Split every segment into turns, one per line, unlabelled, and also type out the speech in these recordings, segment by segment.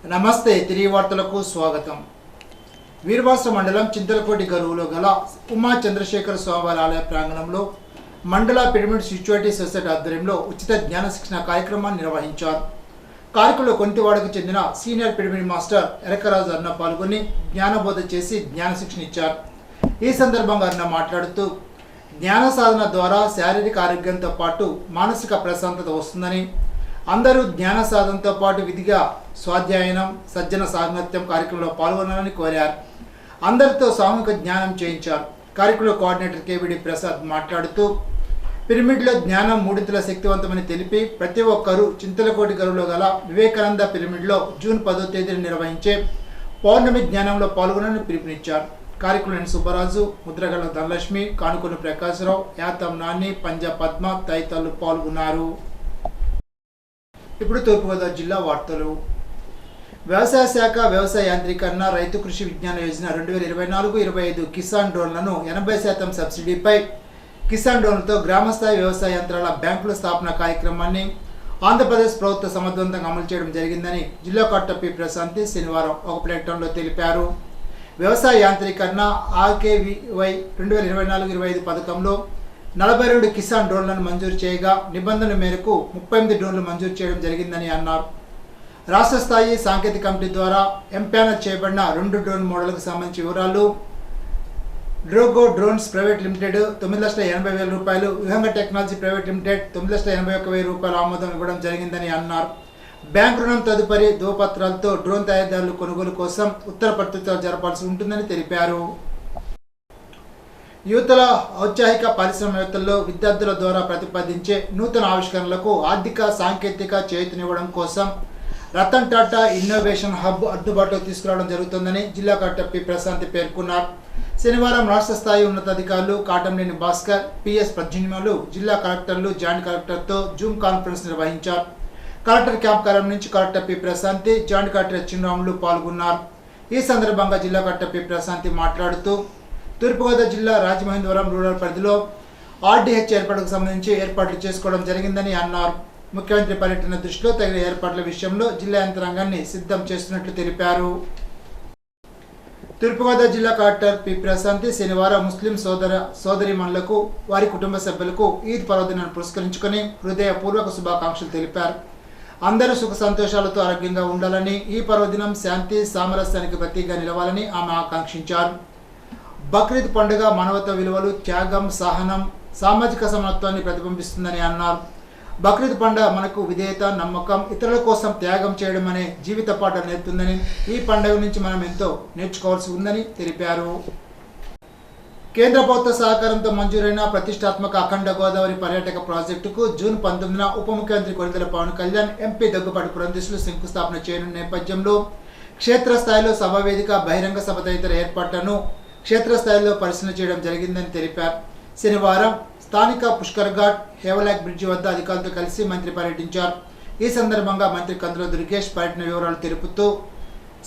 నమస్తే తిరిగి వార్తలకు స్వాగతం. వీరవాస మండలం చింతలకోటి గరువులో గల ఉమా చంద్రశేఖర స్వామివారి ఆలయ ప్రాంగణంలో మండల పిరమిడ్ స్పిరిచువాలిటీ సొసైటీ ఆధ్వర్యంలో ఉచిత జ్ఞాన శిక్షణ కార్యక్రమాన్ని నిర్వహించారు. కార్యక్రమంలో కొంటివాడకు చెందిన సీనియర్ పిరమిడ్ మాస్టర్ ఎరకరాజు అన్న పాల్గొని జ్ఞానబోధ చేసి జ్ఞాన శిక్షణ ఇచ్చారు. ఈ సందర్భంగా అన్న మాట్లాడుతూ జ్ఞాన సాధన ద్వారా శారీరక ఆరోగ్యంతో పాటు మానసిక ప్రశాంతత వస్తుందని, అందరూ జ్ఞాన సాధనతో పాటు విధిగా స్వాధ్యాయనం సజ్జన సాంగత్యం కార్యక్రమంలో పాల్గొనాలని కోరారు. అందరితో సామూహిక జ్ఞానం చేయించారు. కార్యక్రమంలో కోఆర్డినేటర్ కేవిడి ప్రసాద్ మాట్లాడుతూ పిరమిడ్లో జ్ఞానం మూడింతల శక్తివంతమని తెలిపి ప్రతి ఒక్కరూ చింతలకోటి గరువులో గల వివేకానంద పిరమిడ్లో జూన్ 10వ తేదీన నిర్వహించే పౌర్ణమి జ్ఞానంలో పాల్గొనాలని పిలుపునిచ్చారు. కార్యక్రమంలో సుబ్బరాజు, ముద్రగల ధనలక్ష్మి, కానుకొండ ప్రకాశరావు, యాతం నాని, పంజా పద్మ తదితరులు పాల్గొన్నారు. ఇప్పుడు తూర్పుగోదావరి జిల్లా వార్తలు. వ్యవసాయ శాఖ వ్యవసాయ యాంత్రీకరణ రైతు కృషి విజ్ఞాన యోజన 2024-25 కిసాన్ డ్రోన్లను 80% సబ్సిడీపై కిసాన్ డ్రోన్లతో గ్రామస్థాయి వ్యవసాయ యంత్రాల బ్యాంకుల స్థాపన కార్యక్రమాన్ని ఆంధ్రప్రదేశ్ ప్రభుత్వం సమర్థవంతంగా అమలు చేయడం జరిగిందని జిల్లా కలెక్టర్ పి ప్రశాంతి శనివారం ఒక ప్రకటనలో తెలిపారు. వ్యవసాయ యాంత్రీకరణ ఆర్కేవీవై 2024-25 పథకంలో 42 కిసాన్ డ్రోన్లను మంజూరు చేయగా నిబంధనల మేరకు 38 డ్రోన్లు మంజూరు చేయడం జరిగిందని అన్నారు. రాష్ట్ర స్థాయి సాంకేతిక కమిటీ ద్వారా ఎంపానల్ చేయబడిన 2 డ్రోన్ మోడల్కు సంబంధించిన వివరాలు డ్రోగో డ్రోన్స్ ప్రైవేట్ లిమిటెడ్ 9,80,000 రూపాయలు, విహంగ టెక్నాలజీ ప్రైవేట్ లిమిటెడ్ 9,81,000 రూపాయల ఆమోదం ఇవ్వడం జరిగిందని అన్నారు. బ్యాంక్ రుణం తదుపరి ధృవపత్రాలతో డ్రోన్ తయారీదారుల కొనుగోలు కోసం ఉత్తరప్రత్యుత్తరాలు జరపాల్సి ఉంటుందని తెలిపారు. యువతల ఔత్సాహిక పారిశ్రామికవేత్తల్లో విద్యార్థుల ద్వారా ప్రతిపాదించే నూతన ఆవిష్కరణలకు ఆర్థిక సాంకేతిక చేయూతనివ్వడం కోసం రతన్ టాటా ఇన్నోవేషన్ హబ్ అందుబాటులో తీసుకురావడం జరుగుతుందని జిల్లా కలెక్టర్ పి ప్రశాంతి పేర్కొన్నారు. శనివారం రాష్ట్ర స్థాయి ఉన్నతాధికారులు కాటంనేని భాస్కర్, పిఎస్ ప్రజ్ఞలు, జిల్లా కలెక్టర్లు, జాయింట్ కలెక్టర్తో జూమ్ కాన్ఫరెన్స్ నిర్వహించారు. కలెక్టర్ క్యాంప్ కార్యాలయం నుంచి collector P Prashanthi, joint collector Chinnaramulu పాల్గొన్నారు. ఈ సందర్భంగా జిల్లా కలెక్టర్ పి ప్రశాంతి మాట్లాడుతూ తూర్పుగోదావరి జిల్లా రాజమహేంద్రవరం రూరల్ పరిధిలో ఆర్డీహెచ్ ఏర్పాటుకు సంబంధించి ఏర్పాట్లు చేసుకోవడం జరిగిందని అన్నారు. ముఖ్యమంత్రి పర్యటన దృష్టిలో తగిన ఏర్పాట్ల విషయంలో జిల్లా యంత్రాంగాన్ని సిద్ధం చేస్తున్నట్లు తెలిపారు. తూర్పుగోదావరి జిల్లా కలెక్టర్ పి ప్రశాంతి శనివారం ముస్లిం సోదరిమణులకు వారి కుటుంబ సభ్యులకు ఈద్ పర్వదినాన్ని పురస్కరించుకొని హృదయపూర్వక శుభాకాంక్షలు తెలిపారు. అందరూ సుఖ సంతోషాలతో ఆరోగ్యంగా ఉండాలని, ఈ పర్వదినం శాంతి సామరస్యానికి ప్రతీకగా నిలవాలని ఆమె ఆకాంక్షించారు. బక్రీద్ పండుగ మానవత్వ విలువలు, త్యాగం, సహనం, సామాజిక సమానత్వాన్ని ప్రతిబింబిస్తుందని అన్నారు. బక్రీద్ పండుగ మనకు విధేయత, నమ్మకం, ఇతరుల కోసం త్యాగం చేయడం అనే జీవిత పాఠం నేర్పుతుందని, ఈ పండుగ నుంచి మనం ఎంతో నేర్చుకోవాల్సి ఉందని తెలిపారు. కేంద్ర ప్రభుత్వ సహకారంతో మంజూరైన ప్రతిష్టాత్మక అఖండ గోదావరి పర్యాటక ప్రాజెక్టుకు జూన్ 19న ఉప ముఖ్యమంత్రి కొణిదెల పవన్ కళ్యాణ్, ఎంపీ దగ్గుబాటి పురంధేశ్వరులు శంకుస్థాపన చేయనున్న నేపథ్యంలో క్షేత్రస్థాయిలో సభావేదిక, బహిరంగ సభ తదితర ఏర్పాట్లను క్షేత్రస్థాయిలో పరిశీలన చేయడం జరిగిందని తెలిపారు. శనివారం స్థానిక పుష్కర్ ఘాట్, హేవలాక్ బ్రిడ్జి వద్ద అధికారులతో కలిసి మంత్రి పర్యటించారు. ఈ సందర్భంగా మంత్రి కందుల దుర్గేష్ పర్యటన వివరాలు తెలుపుతూ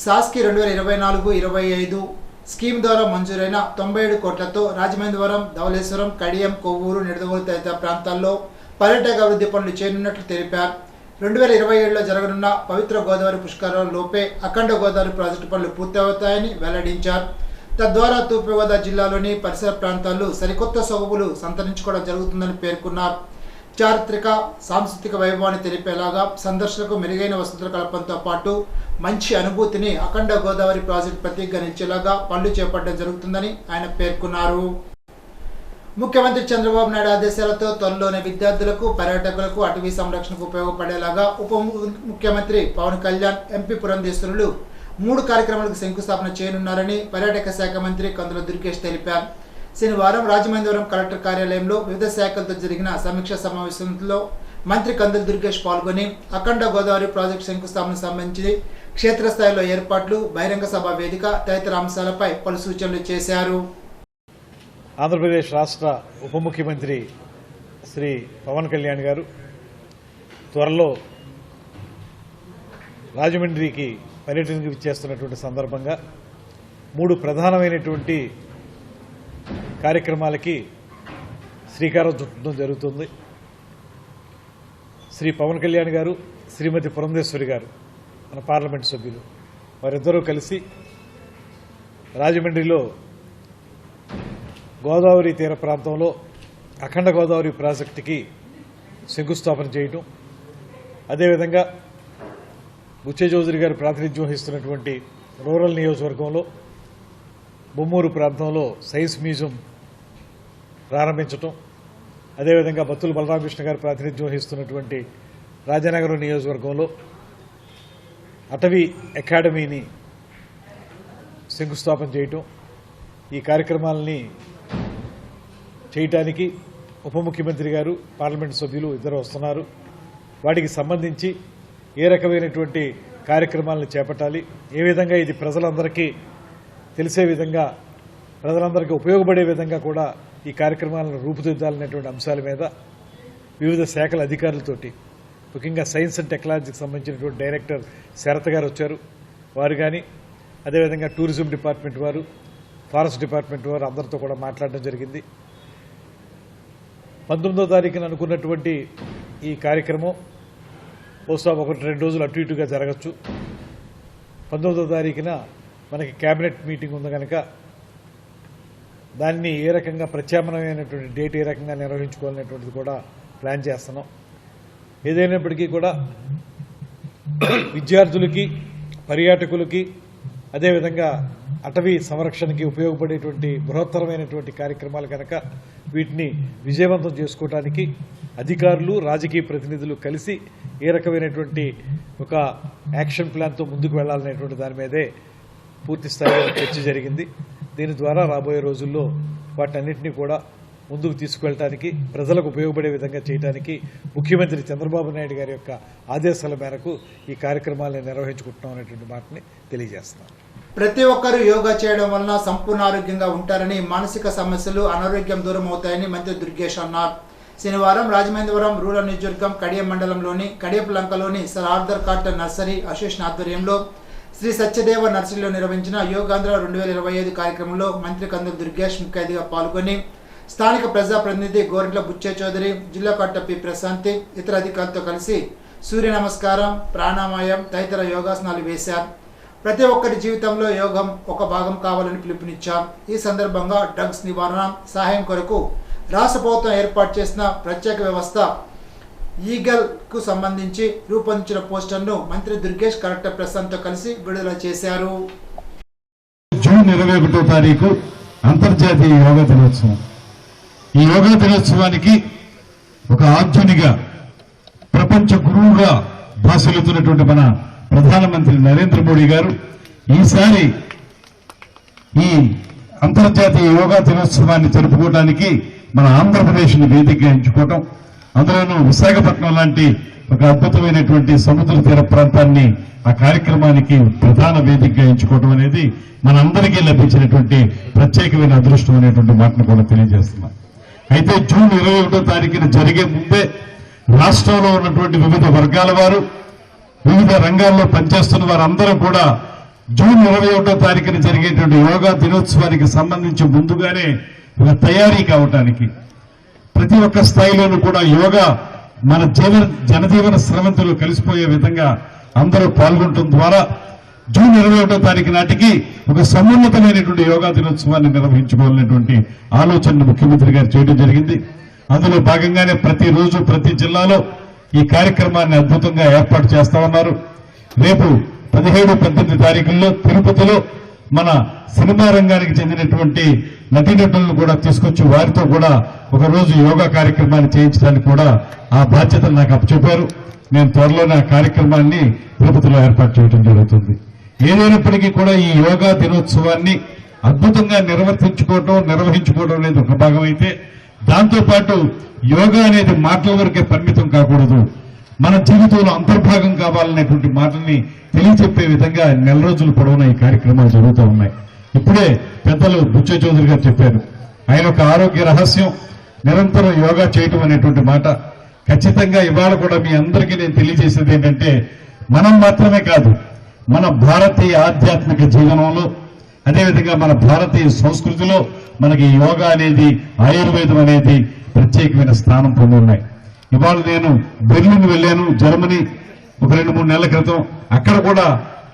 సాస్కి 2024-25 స్కీమ్ ద్వారా మంజూరైన 97 కోట్లతో రాజమహేంద్రవరం, ధవళేశ్వరం, కడియం, కొవ్వూరు, నిడదవోలు తదితర ప్రాంతాల్లో పర్యాటక అభివృద్ధి పనులు చేయనున్నట్లు తెలిపారు. 2027లో జరగనున్న పవిత్ర గోదావరి పుష్కరాల లోపే అఖండ గోదావరి ప్రాజెక్టు పనులు పూర్తవుతాయని వెల్లడించారు. తద్వారా తూర్పుగోదావరి జిల్లాలోని పరిసర ప్రాంతాల్లో సరికొత్త సొగగులు సంతరించుకోవడం జరుగుతుందని పేర్కొన్నారు. చారిత్రక సాంస్కృతిక వైభవాన్ని తెలిపేలాగా సందర్శకులకు మెరుగైన వసతుల కల్పనతో పాటు మంచి అనుభూతిని అఖండ గోదావరి ప్రాజెక్టు ప్రతీకగా నిలిచేలాగా పనులు చేపట్టడం జరుగుతుందని ఆయన పేర్కొన్నారు. ముఖ్యమంత్రి చంద్రబాబు నాయుడు ఆదేశాలతో త్వరలోనే విద్యార్థులకు, పర్యాటకులకు, అటవీ సంరక్షణకు ఉపయోగపడేలాగా ఉప ముఖ్యమంత్రి పవన్ కళ్యాణ్, ఎంపీ పురంధేశ్వరులు 3 కార్యక్రమాలకు శంకుస్థాపన చేయనున్నారని పర్యాటక శాఖ మంత్రి కందుల దుర్గేష్ తెలిపారు. శనివారం రాజమహేంద్రవరం కలెక్టర్ కార్యాలయంలో వివిధ శాఖలతో జరిగిన సమీక్షా సమావేశంలో మంత్రి కందుల దుర్గేష్ పాల్గొని అఖండ గోదావరి ప్రాజెక్టు శంకుస్థాపనకు సంబంధించి క్షేత్రస్థాయిలో ఏర్పాట్లు, బహిరంగ సభ వేదిక తదితర అంశాలపై పలు సూచనలు చేశారు.
ఆంధ్రప్రదేశ్ రాష్ట్ర ఉప ముఖ్యమంత్రి శ్రీ పవన్ కళ్యాణ్ గారు త్వరలో రాజమండ్రికి పర్యటనకు ఇచ్చేస్తున్నటువంటి సందర్భంగా 3 ప్రధానమైనటువంటి కార్యక్రమాలకి శ్రీకారం చుట్టడం జరుగుతుంది. శ్రీ పవన్ కళ్యాణ్ గారు, శ్రీమతి పురంధేశ్వరి గారు మన పార్లమెంట్ సభ్యులు వారిద్దరూ కలిసి రాజమండ్రిలో గోదావరి తీర ప్రాంతంలో అఖండ గోదావరి ప్రాజెక్టుకి శంకుస్థాపన చేయటం, అదేవిధంగా బుచ్చే చౌదరి గారు ప్రాతినిధ్యం వహిస్తున్నటువంటి రూరల్ నియోజకవర్గంలో బొమ్మూరు ప్రాంతంలో సైన్స్ మ్యూజియం ప్రారంభించటం, అదేవిధంగా బత్తుల బలరామకృష్ణ గారు ప్రాతినిధ్యం వహిస్తున్నటువంటి రాజానగరం నియోజకవర్గంలో అటవీ అకాడమీని శంకుస్థాపన చేయటం, ఈ కార్యక్రమాలని చేయటానికి ఉప ముఖ్యమంత్రి గారు పార్లమెంటు సభ్యులు ఇద్దరు వస్తున్నారు. వాటికి సంబంధించి ఏ రకమైనటువంటి కార్యక్రమాలను చేపట్టాలి, ఏ విధంగా ఇది ప్రజలందరికీ తెలిసే విధంగా, ప్రజలందరికీ ఉపయోగపడే విధంగా కూడా ఈ కార్యక్రమాలను రూపుదిద్దాలనేటువంటి అంశాల మీద వివిధ శాఖల అధికారులతోటి, ముఖ్యంగా సైన్స్ అండ్ టెక్నాలజీకి సంబంధించినటువంటి డైరెక్టర్ శరత్ గారు వచ్చారు. వారు కానీ, అదేవిధంగా టూరిజం డిపార్ట్మెంట్ వారు, ఫారెస్ట్ డిపార్ట్మెంట్ వారు అందరితో కూడా మాట్లాడడం జరిగింది. 19వ తారీఖున అనుకున్నటువంటి ఈ కార్యక్రమం బహుశా 1-2 రోజులు అటు ఇటుగా జరగచ్చు. 19వ తారీఖున మనకి కేబినెట్ మీటింగ్ ఉంది కనుక దాన్ని ఏ రకంగా ప్రత్యామ్నాయమైనటువంటి డేట్ ఏ రకంగా నిర్వహించుకోవాలనేటువంటిది కూడా ప్లాన్ చేస్తున్నాం. ఏదైనప్పటికీ కూడా విద్యార్థులకి, పర్యాటకులకి, అదేవిధంగా అటవీ సంరక్షణకి ఉపయోగపడేటువంటి బృహత్తరమైనటువంటి కార్యక్రమాలు కనుక వీటిని విజయవంతం చేసుకోవడానికి అధికారులు, రాజకీయ ప్రతినిధులు కలిసి ఏ రకమైనటువంటి ఒక యాక్షన్ ప్లాన్తో ముందుకు వెళ్లాలనేటువంటి దాని మీదే పూర్తి స్థాయిలో చర్చ జరిగింది. దీని ద్వారా రాబోయే రోజుల్లో వాటన్నిటినీ కూడా ముందుకు తీసుకువెళ్ళడానికి, ప్రజలకు ఉపయోగపడే విధంగా చేయడానికి ముఖ్యమంత్రి చంద్రబాబు నాయుడు గారి యొక్క ఆదేశాల మేరకు ఈ కార్యక్రమాలను నిర్వహించుకుంటున్నాం అనేటువంటి మాటని తెలియజేస్తున్నాం.
ప్రతి ఒక్కరూ యోగా చేయడం వలన సంపూర్ణ ఆరోగ్యంగా ఉంటారని, మానసిక సమస్యలు, అనారోగ్యం దూరం అవుతాయని మంత్రి దుర్గేష్ అన్నారు. శనివారం రాజమహేంద్రవరం రూరల్ నియోజకవర్గం కడియం మండలంలోని కడియపులంకలోని Sir Arthur Cotton nursery association ఆధ్వర్యంలో శ్రీ సత్యదేవ నర్సరీలో నిర్వహించిన యోగాంధ్ర 2025 కార్యక్రమంలో మంత్రి కందుల దుర్గేష్ ముఖ్య అతిథిగా పాల్గొని స్థానిక ప్రజాప్రతినిధి గోరింట్ల బుచ్చే చౌదరి, జిల్లా కలెక్టర్ పి ప్రశాంతి, ఇతర అధికారులతో కలిసి సూర్య నమస్కారం, ప్రాణాయామం తదితర యోగాసనాలు వేశారు. ప్రతి ఒక్కరి జీవితంలో యోగం ఒక భాగం కావాలని పిలుపునిచ్చారు. ఈ సందర్భంగా డ్రగ్స్ నివారణ సహాయం కొరకు రాష్ట్ర ప్రభుత్వం ఏర్పాటు చేసిన ప్రత్యేక వ్యవస్థ ఈగల్ కు సంబంధించి రూపొందించిన పోస్టర్ను మంత్రి దుర్గేష్ కలెక్టర్ ప్రశాంత్తో కలిసి విడుదల చేశారు.
జూన్ 21వ తారీఖు అంతర్జాతీయ యోగా దినోత్సవం. ఈ యోగా దినోత్సవానికి ఒక ఆధ్యునిగా, ప్రపంచ గురువుగా భాషలుతున్నటువంటి మన ప్రధానమంత్రి నరేంద్ర మోడీ గారు ఈసారి ఈ అంతర్జాతీయ యోగా దినోత్సవాన్ని జరుపుకోవడానికి మన ఆంధ్రప్రదేశ్ని వేదికగా ఎంచుకోవటం, అందులోనూ విశాఖపట్నం లాంటి ఒక అద్భుతమైనటువంటి సముద్ర తీర ప్రాంతాన్ని ఆ కార్యక్రమానికి ప్రధాన వేదికగా ఎంచుకోవడం అనేది మనందరికీ లభించినటువంటి ప్రత్యేకమైన అదృష్టం అనేటువంటి మాటను కూడా తెలియజేస్తున్నాం. అయితే జూన్ 21వ తారీఖున జరిగే ముందే రాష్ట్రంలో ఉన్నటువంటి వివిధ వర్గాల వారు, వివిధ రంగాల్లో పనిచేస్తున్న వారందరూ కూడా జూన్ 21వ తారీఖున జరిగేటువంటి యోగా దినోత్సవానికి సంబంధించి ముందుగానే ఒక తయారీ కావటానికి, ప్రతి ఒక్క స్థాయిలోనూ కూడా యోగా మన జనజీవన స్రవంతిలో కలిసిపోయే విధంగా అందరూ పాల్గొనడం ద్వారా జూన్ 21వ తారీఖు నాటికి ఒక సమున్నతమైనటువంటి యోగా దినోత్సవాన్ని నిర్వహించుకోవాలనేటువంటి ఆలోచనను ముఖ్యమంత్రి గారు చేయడం జరిగింది. అందులో భాగంగానే ప్రతిరోజు ప్రతి జిల్లాలో ఈ కార్యక్రమాన్ని అద్భుతంగా ఏర్పాటు చేస్తా ఉన్నారు. రేపు 17-18 తారీఖుల్లో తిరుపతిలో మన సినిమా రంగానికి చెందినటువంటి నటీనటులను కూడా తీసుకొచ్చి వారితో కూడా ఒకరోజు యోగా కార్యక్రమాన్ని చేయించడానికి కూడా ఆ బాధ్యతలు నాకు అప్పచెప్పారు. నేను త్వరలోనే ఆ కార్యక్రమాన్ని తిరుపతిలో ఏర్పాటు చేయడం జరుగుతుంది. ఏదైనప్పటికీ కూడా ఈ యోగా దినోత్సవాన్ని అద్భుతంగా నిర్వహించుకోవడం అనేది ఒక భాగం అయితే, దాంతోపాటు యోగా అనేది మాటల వరకే పరిమితం కాకూడదు, మన జీవితంలో అంతర్భాగం కావాలనేటువంటి మాటల్ని తెలియచెప్పే విధంగా 4 రోజుల పొడవునా ఈ కార్యక్రమాలు జరుగుతూ ఉన్నాయి. ఇప్పుడే పెద్దలు బుచ్చే చౌదరి గారు చెప్పారు, ఆయన ఒక ఆరోగ్య రహస్యం నిరంతరం యోగా చేయటం అనేటువంటి మాట. ఖచ్చితంగా ఇవాళ కూడా మీ అందరికీ నేను తెలియజేసేది ఏంటంటే, మనం మాత్రమే కాదు, మన భారతీయ ఆధ్యాత్మిక జీవనంలో, అదేవిధంగా మన భారతీయ సంస్కృతిలో మనకి యోగా అనేది, ఆయుర్వేదం అనేది ప్రత్యేకమైన స్థానం పొంది ఉన్నాయి. ఇవాళ నేను బెర్లిన్ వెళ్ళాను, జర్మనీ. ఒక 2-3 నెలల క్రితం. అక్కడ కూడా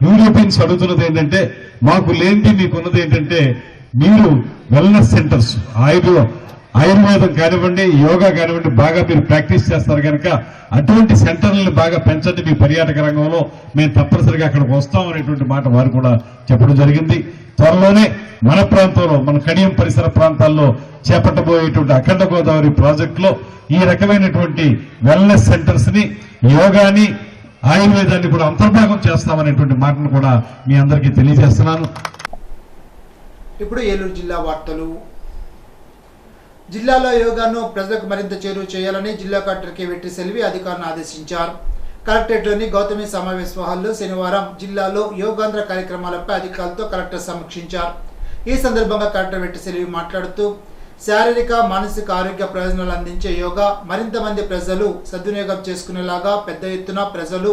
యూరోపియన్స్ అడుగుతున్నది ఏంటంటే, మాకు లేనిది మీకున్నది ఏంటంటే మీరు వెల్నెస్ సెంటర్స్, ఆయుర్వేదం కానివ్వండి, యోగా కానివ్వండి, బాగా మీరు ప్రాక్టీస్ చేస్తారు కనుక అటువంటి సెంటర్లను బాగా పెంచండి మీ పర్యాటక రంగంలో, మేము తప్పనిసరిగా అక్కడికి వస్తాం అనేటువంటి మాట వారు కూడా చెప్పడం జరిగింది. త్వరలోనే మన ప్రాంతంలో, మన కడియం పరిసర ప్రాంతాల్లో చేపట్టబోయేటువంటి అఖండ గోదావరి ప్రాజెక్టులో ఈ రకమైనటువంటి వెల్నెస్ సెంటర్స్ ని, యోగాని, ఆయుర్వేదాన్ని కూడా అంతర్భాగం చేస్తామనేటువంటి మాటను కూడా మీ అందరికీ తెలియజేస్తున్నాను.
ఇప్పుడు ఏలూరు జిల్లా వార్తలు. జిల్లాలో యోగాను ప్రజలకు మరింత చేరువ చేయాలని జిల్లా కలెక్టర్ కె వెట్టి సెల్వి అధికారులను ఆదేశించారు. కలెక్టరేట్లోని గౌతమి సమావేశ హాల్లో శనివారం జిల్లాలో యోగాంధ్ర కార్యక్రమాలపై అధికారులతో కలెక్టర్ సమీక్షించారు. ఈ సందర్భంగా కలెక్టర్ వెట్టి సెల్వి మాట్లాడుతూ శారీరక, మానసిక ఆరోగ్య ప్రయోజనాలు అందించే యోగా మరింత మంది ప్రజలు సద్వినియోగం చేసుకునేలాగా పెద్ద ఎత్తున ప్రజలు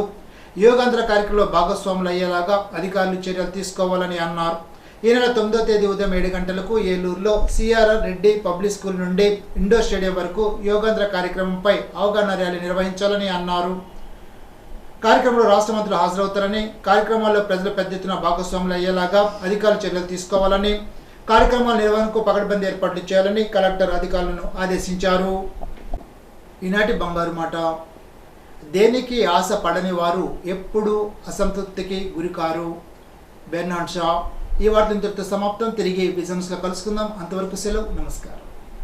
యోగాంధ్ర కార్యక్రమంలో భాగస్వాములు అయ్యేలాగా అధికారులు చర్యలు తీసుకోవాలని అన్నారు. ఈ నెల 9వ తేదీ ఉదయం 7 గంటలకు ఏలూరులో సిఆర్ఆర్ రెడ్డి పబ్లిక్ స్కూల్ నుండి ఇండోర్ స్టేడియం వరకు యోగాంధ్ర కార్యక్రమంపై అవగాహన ర్యాలీ నిర్వహించాలని అన్నారు. కార్యక్రమంలో రాష్ట్ర మంత్రులు హాజరవుతారని, కార్యక్రమాల్లో ప్రజలు పెద్ద ఎత్తున భాగస్వాములు అయ్యేలాగా అధికారులు చర్యలు తీసుకోవాలని, కార్యక్రమాల నిర్వహణకు పకడ్బందీ ఏర్పాట్లు చేయాలని కలెక్టర్ అధికారులను ఆదేశించారు. ఈనాటి బంగారు మాట. దేనికి ఆశ పడని వారు ఎప్పుడూ అసంతృప్తికి గురికారు. బెర్నార్డ్ షా. ఈ వార్తలు ఇంతటితో సమాప్తం. తిరిగి బిజినెస్లో కలుసుకుందాం. అంతవరకు సెలవు. నమస్కారం.